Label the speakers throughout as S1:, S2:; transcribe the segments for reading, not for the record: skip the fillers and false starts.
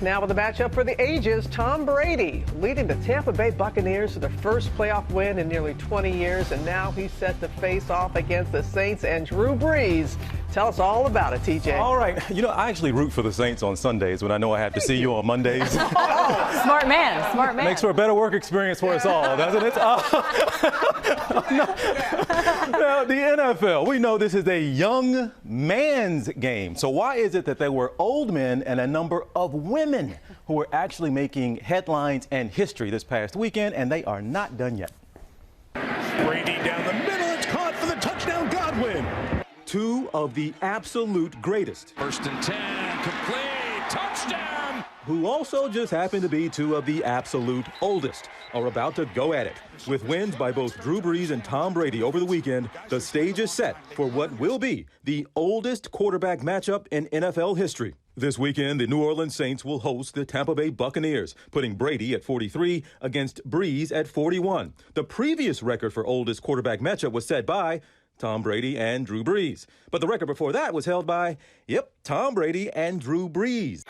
S1: Now with a matchup for the ages, Tom Brady leading the Tampa Bay Buccaneers to their first playoff win in nearly 20 years, and now he's set to face off against the Saints and Drew Brees. Tell us all about it, TJ.
S2: All right. You know, I actually root for the Saints on Sundays when I know I have to see you on Mondays.
S3: Smart man, smart man.
S2: Makes for a better work experience for us all, doesn't it? Now, the NFL, we know this is a young man's game. So why is it that there were old men and a number of women who were actually making headlines and history this past weekend, and they are not done yet?
S4: Brady down the middle. It's caught for the touchdown, Godwin.
S2: Two of the absolute greatest.
S4: 1st and 10, complete, touchdown.
S2: Who also just happen to be two of the absolute oldest, are about to go at it. With wins by both Drew Brees and Tom Brady over the weekend, the stage is set for what will be the oldest quarterback matchup in NFL history. This weekend, the New Orleans Saints will host the Tampa Bay Buccaneers, putting Brady at 43 against Brees at 41. The previous record for oldest quarterback matchup was set by Tom Brady and Drew Brees. But the record before that was held by, Tom Brady and Drew Brees.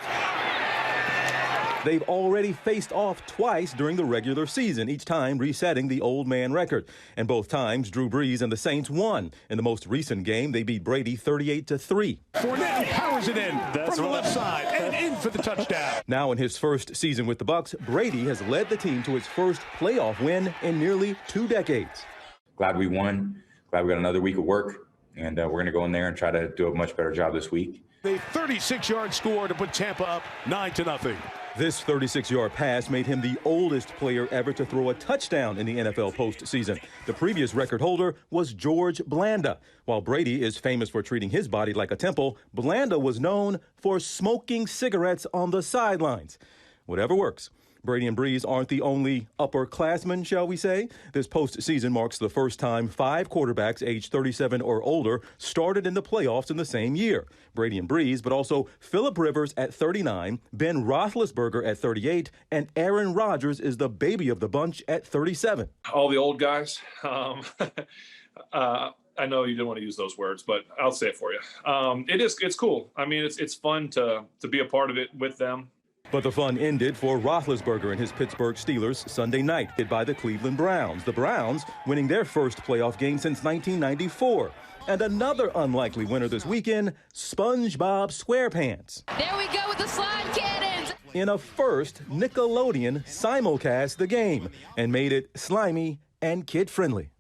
S2: They've already faced off twice during the regular season, each time resetting the old man record. And both times, Drew Brees and the Saints won. In the most recent game, they beat Brady 38-3.
S4: Fournette powers it in from the left side and in for the touchdown.
S2: Now in his first season with the Bucs, Brady has led the team to its first playoff win in nearly 2 decades.
S5: Glad we won. Glad we got another week of work, and we're going to go in there and try to do a much better job this week.
S4: A 36-yard score to put Tampa up 9-0.
S2: This 36-yard pass made him the oldest player ever to throw a touchdown in the NFL postseason. The previous record holder was George Blanda. While Brady is famous for treating his body like a temple, Blanda was known for smoking cigarettes on the sidelines. Whatever works. Brady and Brees aren't the only upperclassmen, shall we say. This postseason marks the first time 5 quarterbacks aged 37 or older started in the playoffs in the same year. Brady and Brees, but also Phillip Rivers at 39, Ben Roethlisberger at 38, and Aaron Rodgers is the baby of the bunch at 37.
S6: All the old guys. I know you didn't want to use those words, but I'll say it for you. It's cool. I mean, it's fun to be a part of it with them.
S2: But the fun ended for Roethlisberger and his Pittsburgh Steelers Sunday night, hit by the Cleveland Browns. The Browns winning their first playoff game since 1994. And another unlikely winner this weekend, SpongeBob SquarePants.
S7: There we go with the slide cannons.
S2: In a first, Nickelodeon simulcast the game and made it slimy and kid-friendly.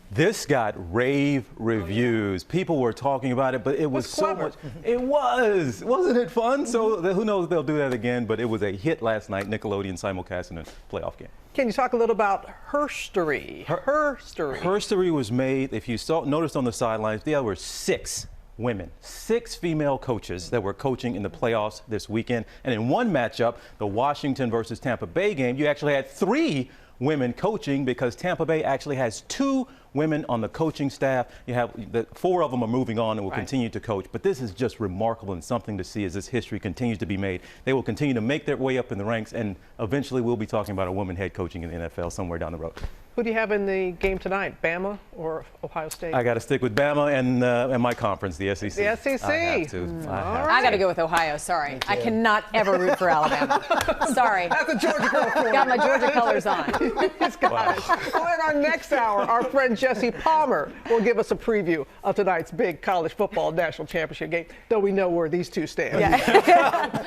S2: This got rave reviews. People were talking about it, but it was so much. It was. Wasn't it fun? So who knows if they'll do that again, but it was a hit last night, Nickelodeon simulcast in a playoff game.
S1: Can you talk a little about herstory?
S2: Herstory was made, if you noticed on the sidelines, there were 6 women, 6 female coaches that were coaching in the playoffs this weekend. And in one matchup, the Washington versus Tampa Bay game, you actually had 3 women coaching because Tampa Bay actually has 2 women on the coaching staff. You have 4 of them are moving on and will continue to coach. But this is just remarkable and something to see as this history continues to be made. They will continue to make their way up in the ranks, and eventually we'll be talking about a woman head coaching in the NFL somewhere down the road.
S1: Who do you have in the game tonight, Bama or Ohio State?
S2: I got to stick with Bama and my conference, the SEC.
S1: The SEC.
S2: I have to.
S3: I got to go with Ohio. Sorry, I cannot ever root for Alabama. Sorry.
S1: That's a Georgia girl for you.
S3: Got my Georgia colors on.
S1: He's got it. Well, in our next hour, our friend Jesse Palmer will give us a preview of tonight's big college football national championship game, though we know where these two stand.
S3: Yeah.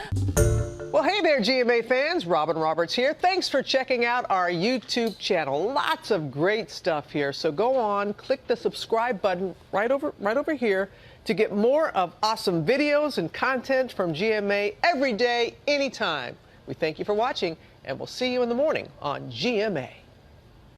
S1: Well, hey there, GMA fans. Robin Roberts here. Thanks for checking out our YouTube channel. Lots of great stuff here. So go on, click the subscribe button right over here to get more of awesome videos and content from GMA every day, anytime. We thank you for watching, and we'll see you in the morning on GMA.